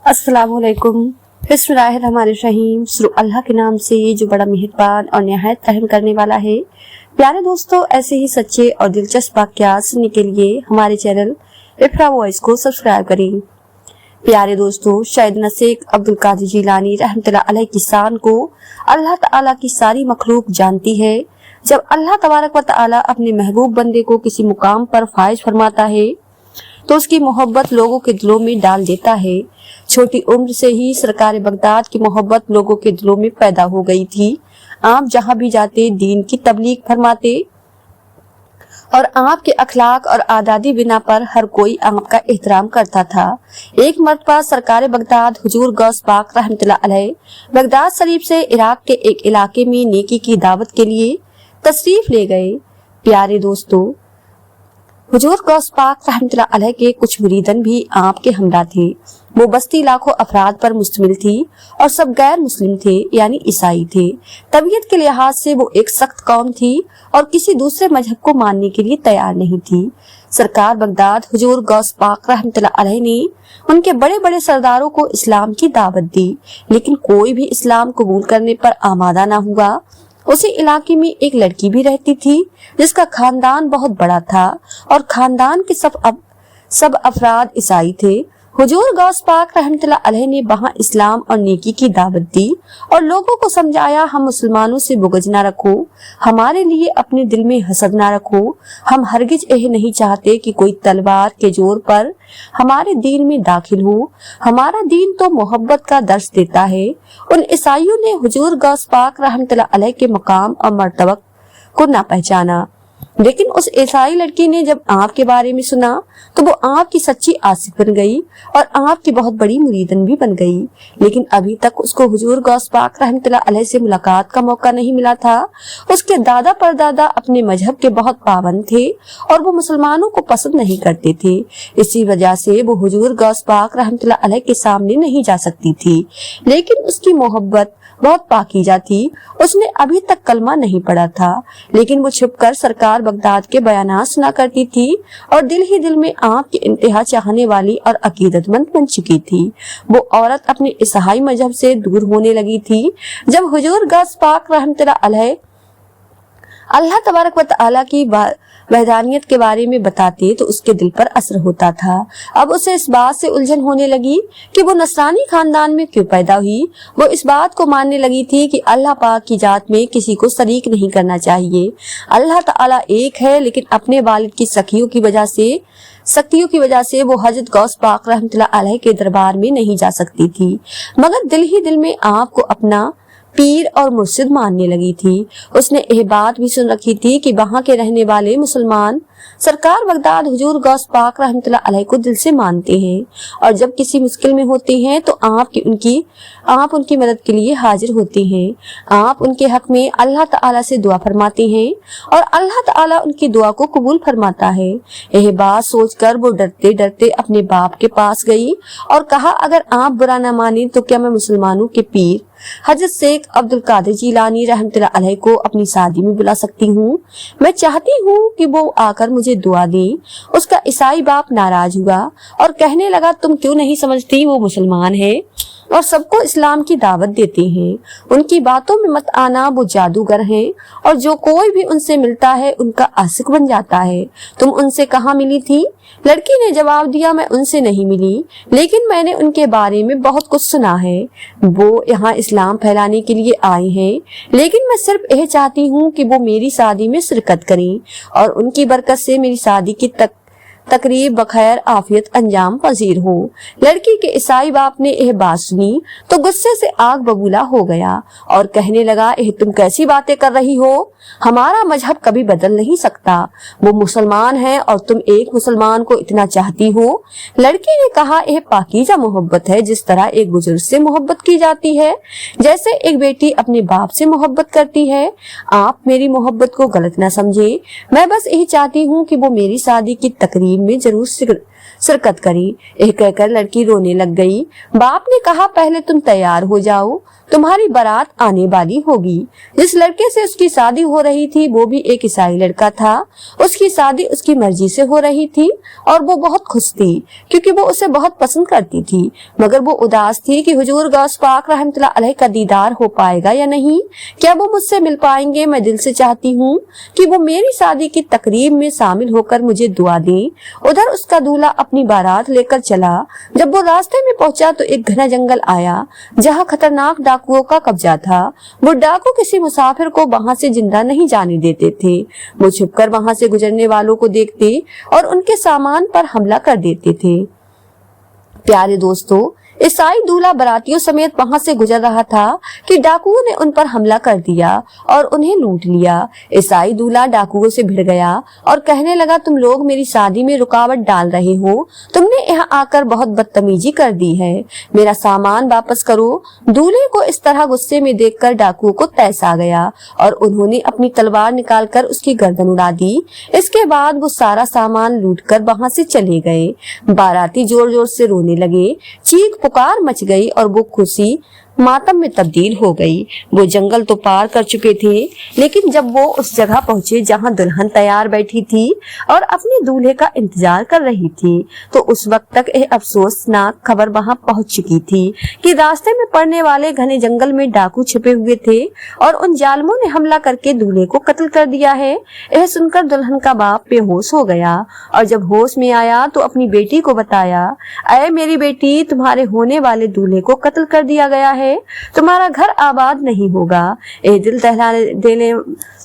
अस्सलाम वालेकुम। बिस्मिल्लाहिर्रहमानिर्रहीम। शुरू अल्लाह के नाम से जो बड़ा मेहरबान और निहायत रहम करने वाला है। प्यारे दोस्तों, ऐसे ही सच्चे और दिलचस्प वाक़यात सुनने के लिए हमारे चैनल इफ्रा वॉइस को सब्सक्राइब करें। प्यारे दोस्तों, सैयदना शेख अब्दुल कादिर जिलानी रहमतुल्लाह अलैह की शान को अल्लाह ताला की सारी मखलूक जानती है। जब अल्लाह तबारक व तआला अपने महबूब बंदे को किसी मुकाम पर फाइज फरमाता है तो उसकी मोहब्बत लोगों के दिलों में डाल देता है। छोटी उम्र से ही सरकार बगदाद की मोहब्बत लोगों के दिलों में पैदा हो गई थी। आप जहाँ भी जाते दीन की तबलीग फरमाते और आपके अखलाक और आदादी बिना पर हर कोई आपका एहतराम करता था। एक मर्तबा सरकार बगदाद हुजूर गौस पाक रहमतुल्लाह अलैह बगदाद शरीफ से इराक के एक इलाके में नेकी की दावत के लिए तशरीफ ले गए। प्यारे दोस्तों, हुजूर गौस पाक रहमतुल्लाह अलैह के कुछ मुरीदन भी आपके हमरा थे। वो बस्ती लाखों अफराद पर मुश्तमिल थी और सब गैर मुस्लिम थे, यानी ईसाई थे। तबीयत के लिहाज से वो एक सख्त कौम थी और किसी दूसरे मजहब को मानने के लिए तैयार नहीं थी। सरकार बगदाद हुजूर गौस पाक रहमतुल्लाह अलैह ने उनके बड़े बड़े सरदारों को इस्लाम की दावत दी, लेकिन कोई भी इस्लाम कबूल करने पर आमादा न हुआ। उसी इलाके में एक लड़की भी रहती थी जिसका खानदान बहुत बड़ा था और खानदान के सब अफराद ईसाई थे। हुजूर गौस पाक रहमतुल्लाह अलैह ने वहाँ इस्लाम और नेकी की दावत दी और लोगों को समझाया, हम मुसलमानों से बुग़्ज़ ना रखो, हमारे लिए अपने दिल में हसद ना रखो। हम हरगिज यह नहीं चाहते कि कोई तलवार के जोर पर हमारे दीन में दाखिल हो। हमारा दीन तो मोहब्बत का दर्स देता है। उन ईसाइयों ने हुजूर गौस पाक रहमतुल्लाह अलैह के मकाम और मर्तबा को ना पहचाना, लेकिन उस ईसाई लड़की ने जब आपके बारे में सुना तो वो आपकी सच्ची आशिक बन गई और आपकी बहुत बड़ी मुरीदन भी बन गई। लेकिन अभी तक उसको हुजूर गौस पाक रहमतुल्लाह अलैह से मुलाकात का मौका नहीं मिला था। उसके दादा परदादा अपने मजहब के बहुत पाबंद थे और वो मुसलमानों को पसंद नहीं करते थे। इसी वजह से वो हुजूर गौस पाक रहमतुल्लाह अलैह के सामने नहीं जा सकती थी। लेकिन उसकी मोहब्बत बहुत पाकीज़ा थी। उसने अभी तक कलमा नहीं पढ़ा था, लेकिन वो छुपकर सरकार बगदाद के बयानात सुना करती थी और दिल ही दिल में आपकी इंतहा चाहने वाली और अकीदतमंद बन चुकी थी। वो औरत अपने ईसाई मजहब से दूर होने लगी थी। जब हुजूर गौस पाक रहमतुल्लाह अलैह अल्लाह तबारक व तआला की वहदानियत के बारे में बताते तो उसके दिल पर असर होता था। अब उसे इस बात से उलझन होने लगी कि वो नसरानी खानदान में क्यों पैदा हुई। वो इस बात को मानने लगी थी कि अल्लाह पाक की जात में किसी को शरीक नहीं करना चाहिए। अल्लाह ताला एक है, लेकिन अपने वालिद की सखियों की वजह से वो हजरत गौस पाक रहमतुल्लाह अलैह के दरबार में नहीं जा सकती थी, मगर दिल ही दिल में आपको अपना पीर और मुर्शिद मानने लगी थी। उसने यह बात भी सुन रखी थी कि वहाँ के रहने वाले मुसलमान सरकार बगदाद हुजूर गौस पाक रहमतुल्लाह अलैह को दिल से मानते हैं और जब किसी मुश्किल में होते हैं तो आप उनकी मदद के लिए हाजिर होते हैं। आप उनके हक में अल्लाह ताला से दुआ फरमाते हैं और अल्लाह ताला उनकी दुआ को कबूल फरमाता है। यह बात सोचकर वो डरते डरते अपने बाप के पास गई और कहा, अगर आप बुरा न माने तो क्या मैं मुसलमानों के पीर हजरत शेख अब्दुल कादिर जिलानी रहमतुल्लाह अलैह को अपनी शादी में बुला सकती हूँ। मैं चाहती हूँ कि वो आकर मुझे दुआ दे। उसका ईसाई बाप नाराज हुआ और कहने लगा, तुम क्यों नहीं समझती वो मुसलमान है और सबको इस्लाम की दावत देते हैं। उनकी बातों में मत आना, वो जादूगर हैं और जो कोई भी उनसे मिलता है उनका आशिक बन जाता है। तुम उनसे कहाँ मिली थी? लड़की ने जवाब दिया, मैं उनसे नहीं मिली, लेकिन मैंने उनके बारे में बहुत कुछ सुना है। वो यहाँ इस्लाम फैलाने के लिए आए हैं, लेकिन मैं सिर्फ यह चाहती हूँ कि वो मेरी शादी में शिरकत करें और उनकी बरकत से मेरी शादी की तकरीब बखैर आफियत अंजाम पजीर हो। लड़की के ईसाई बाप ने यह बात सुनी तो गुस्से से आग बबूला हो गया और कहने लगा, यह तुम कैसी बातें कर रही हो? हमारा मजहब कभी बदल नहीं सकता। वो मुसलमान है और तुम एक मुसलमान को इतना चाहती हो। लड़की ने कहा, यह पाकीज़ा मोहब्बत है, जिस तरह एक बुजुर्ग से मोहब्बत की जाती है, जैसे एक बेटी अपने बाप से मोहब्बत करती है। आप मेरी मोहब्बत को गलत न समझे। मैं बस यही चाहती हूँ कि वो मेरी शादी की तकरीब में जरूर शिरकत करी। यह कहकर लड़की रोने लग गई। बाप ने कहा, पहले तुम तैयार हो जाओ, तुम्हारी बारात आने वाली होगी। जिस लड़के से उसकी शादी हो रही थी वो भी एक ईसाई लड़का था। उसकी शादी उसकी मर्जी से हो रही थी और वो बहुत खुश थी क्योंकि वो उसे बहुत पसंद करती थी, मगर वो उदास थी कि हुजूर गौस पाक रहमतुल्लाह अलैह का दीदार हो पाएगा या नहीं, क्या वो मुझसे मिल पाएंगे। मैं दिल से चाहती हूँ कि वो मेरी शादी की तकरीब में शामिल होकर मुझे दुआ दें। उधर उसका दूल्हा अपनी बारात लेकर चला। जब वो रास्ते में पहुंचा तो एक घना जंगल आया जहाँ खतरनाक डाकुओं का कब्जा था। वो डाकू किसी मुसाफिर को वहां से जिंदा नहीं जाने देते थे। वो छुपकर वहां से गुजरने वालों को देखते और उनके सामान पर हमला कर देते थे। प्यारे दोस्तों, ईसाई दूल्हा बारातियों समेत वहां से गुजर रहा था कि डाकुओं ने उन पर हमला कर दिया और उन्हें लूट लिया। ईसाई दूल्हा डाकुओं से भिड़ गया और कहने लगा, तुम लोग मेरी शादी में रुकावट डाल रहे हो, तुमने यहाँ आकर बहुत बदतमीजी कर दी है, मेरा सामान वापस करो। दूल्हे को इस तरह गुस्से में देखकर डाकुओं को तैस आ गया और उन्होंने अपनी तलवार निकालकर उसकी गर्दन उड़ा दी। इसके बाद वो सारा सामान लूट कर वहाँ से चले गए। बाराती जोर जोर से रोने लगे, चीख पुकार मच गई और वो खुशी मातम में तब्दील हो गई। वो जंगल तो पार कर चुके थे, लेकिन जब वो उस जगह पहुंचे जहां दुल्हन तैयार बैठी थी और अपने दूल्हे का इंतजार कर रही थी, तो उस वक्त तक यह अफसोसनाक खबर वहां पहुंच चुकी थी कि रास्ते में पड़ने वाले घने जंगल में डाकू छिपे हुए थे और उन जालिमों ने हमला करके दूल्हे को कत्ल कर दिया है। यह सुनकर दुल्हन का बाप बेहोश हो गया और जब होश में आया तो अपनी बेटी को बताया, अरे मेरी बेटी, तुम्हारे होने वाले दूल्हे को कत्ल कर दिया गया है, तुम्हारा घर आबाद नहीं होगा। ये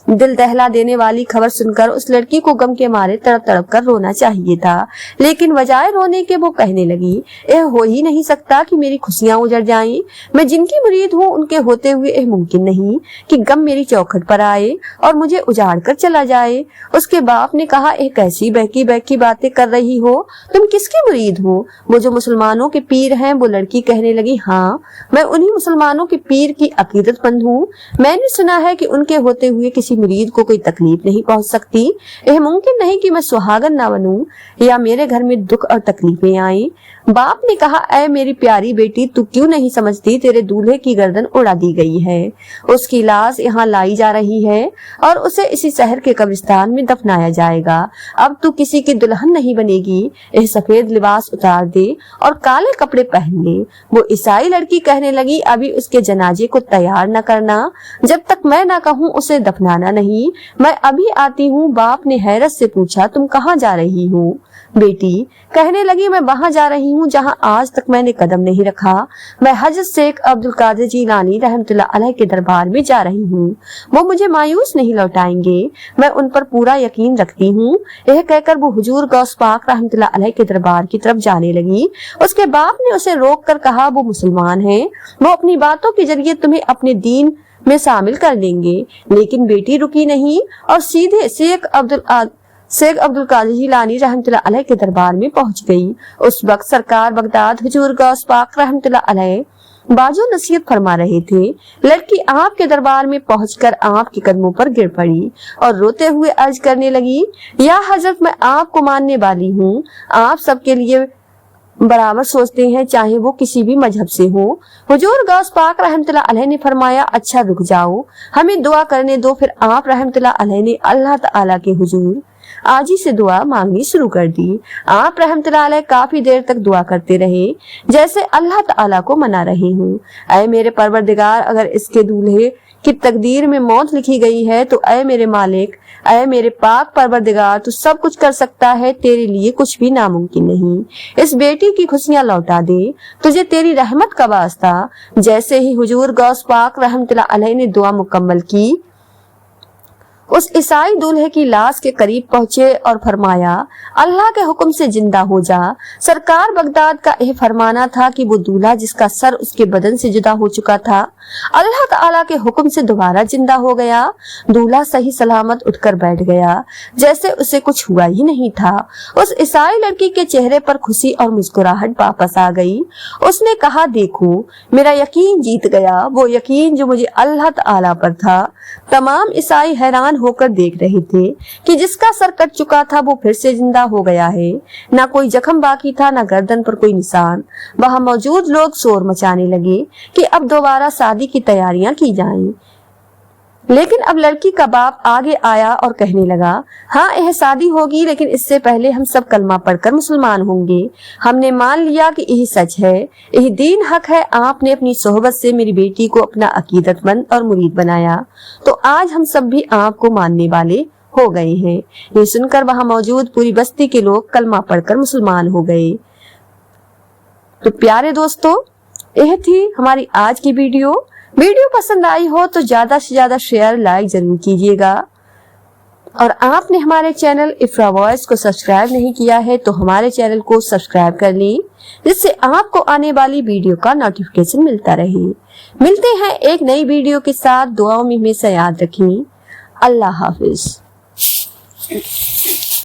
दिल दहला देने वाली खबर सुनकर उस लड़की को गम के मारे तड़प तड़प कर रोना चाहिए था, लेकिन बजाय रोने के वो कहने लगी, यह हो ही नहीं सकता कि मेरी खुशियां उजड़ जाएं। मैं जिनकी मुरीद हूँ उनके होते हुए यह मुमकिन नहीं कि गम मेरी चौखट पर आए और मुझे उजाड़ कर चला जाए। उसके बाप ने कहा, एक ऐसी बहकी बहकी बातें कर रही हो, तुम किसकी मुरीद हो? वो जो मुसलमानों के पीर हैं। वो लड़की कहने लगी, हाँ, मैं उन्हीं मुसलमानों के पीर की अकीदतमंद हूँ। मैंने सुना है कि उनके होते हुए किसी मुरीद को कोई तकलीफ नहीं पहुंच सकती। यह मुमकिन नहीं कि मैं सुहागन ना बनूं या मेरे घर में दुख और तकलीफें आए। बाप ने कहा, ऐ मेरी प्यारी बेटी, तू क्यों नहीं समझती, तेरे दूल्हे की गर्दन उड़ा दी गई है, उसकी लाश यहाँ लाई जा रही है और उसे इसी शहर के कब्रिस्तान में दफनाया जाएगा। अब तू किसी की दुल्हन नहीं बनेगी। यह सफेद लिबास उतार दे और काले कपड़े पहन ले। वो ईसाई लड़की कहने लगी, अभी उसके जनाजे को तैयार न करना, जब तक मैं ना कहूँ उसे दफनाना नहीं। मैं अभी आती हूँ। बाप ने हैरत से पूछा, तुम कहाँ जा रही हो? बेटी कहने लगी, मैं वहां जा रही हूँ जहाँ आज तक मैंने कदम नहीं रखा। मैं हजरत शेख अब्दुल कादिर जिलानी रहमतुल्लाह अलैह के दरबार में जा रही हूँ। वो मुझे मायूस नहीं लौटाएंगे, मैं उन पर पूरा यकीन रखती हूँ। यह कहकर वो हुजूर गौस पाक रहमतुल्लाह अलैह के दरबार की तरफ जाने लगी। उसके बाप ने उसे रोक कर कहा, वो मुसलमान है, वो अपनी बातों के जरिए तुम्हें अपने दीन में शामिल कर लेंगे। लेकिन बेटी रुकी नहीं और सीधे शेख अब्दुल कादिर जिलानी रहमतुल्लाह अलैह के दरबार में पहुंच गई। उस वक्त सरकार बगदाद हुजूर गौस पाक रहमतुल्लाह अलैह बाजू नसीहत फरमा रहे थे। लड़की आपके दरबार में पहुंचकर आपके कदमों पर गिर पड़ी और रोते हुए अर्ज करने लगी, या हजरत, मैं आपको मानने वाली हूँ। आप सबके लिए बराबर सोचते हैं, चाहे वो किसी भी मजहब से हो। हुजूर गौस पाक रहमतुल्लाह अलैह ने फरमाया, अच्छा रुक जाओ, हमें दुआ करने दो। फिर आप रहमतुल्लाह अलैह ने अल्लाह ताला के हुजूर आज ही से दुआ मांगनी शुरू कर दी। आप रहमतुल्लाह अलैह काफी देर तक दुआ करते रहे, जैसे अल्लाह ताला को मना रहे हूँ। ऐ मेरे परवरदिगार, अगर इसके दूल्हे की तकदीर में मौत लिखी गई है तो ऐ मेरे मालिक, ऐ मेरे पाक परवरदिगार, तू सब कुछ कर सकता है, तेरे लिए कुछ भी नामुमकिन नहीं। इस बेटी की खुशियां लौटा दे, तुझे तेरी रहमत का वास्ता। जैसे ही हुजूर गौस पाक रहमतुल्लाह अलैह ने दुआ मुकम्मल की, उस ईसाई दूल्हे की लाश के करीब पहुंचे और फरमाया, अल्लाह के हुक्म से जिंदा हो जा। सरकार बगदाद का यह फरमाना था कि वो दूल्हा जिसका सर उसके बदन से जुदा हो चुका था, अल्लाह ताला के हुक्म से दोबारा जिंदा हो गया। दूल्हा सही सलामत उठकर बैठ गया, जैसे उसे कुछ हुआ ही नहीं था। उस ईसाई लड़की के चेहरे पर खुशी और मुस्कुराहट वापस आ गई। उसने कहा, देखो, मेरा यकीन जीत गया, वो यकीन जो मुझे अल्लाह ताला पर था। तमाम ईसाई हैरान हैरान होकर देख रहे थे कि जिसका सर कट चुका था वो फिर से जिंदा हो गया है। ना कोई जख्म बाकी था, ना गर्दन पर कोई निशान। वहां मौजूद लोग शोर मचाने लगे कि अब दोबारा शादी की तैयारियां की जाएं। लेकिन अब लड़की का बाप आगे आया और कहने लगा, हाँ यह शादी होगी, लेकिन इससे पहले हम सब कलमा पढ़कर मुसलमान होंगे। हमने मान लिया कि यही सच है, यही दीन हक है। आपने अपनी सोहबत से मेरी बेटी को अपना अकीदतमंद और मुरीद बनाया, तो आज हम सब भी आपको मानने वाले हो गए हैं। ये सुनकर वहां मौजूद पूरी बस्ती के लोग कलमा पढ़कर मुसलमान हो गए। तो प्यारे दोस्तों, यह थी हमारी आज की वीडियो पसंद आई हो तो ज्यादा से ज्यादा शेयर लाइक जरूर कीजिएगा। और आपने हमारे चैनल इफ्रा वॉइस को सब्सक्राइब नहीं किया है तो हमारे चैनल को सब्सक्राइब कर लें, जिससे आपको आने वाली वीडियो का नोटिफिकेशन मिलता रहे। मिलते हैं एक नई वीडियो के साथ। दुआओं में हमेशा याद रखें। अल्लाह हाफिज।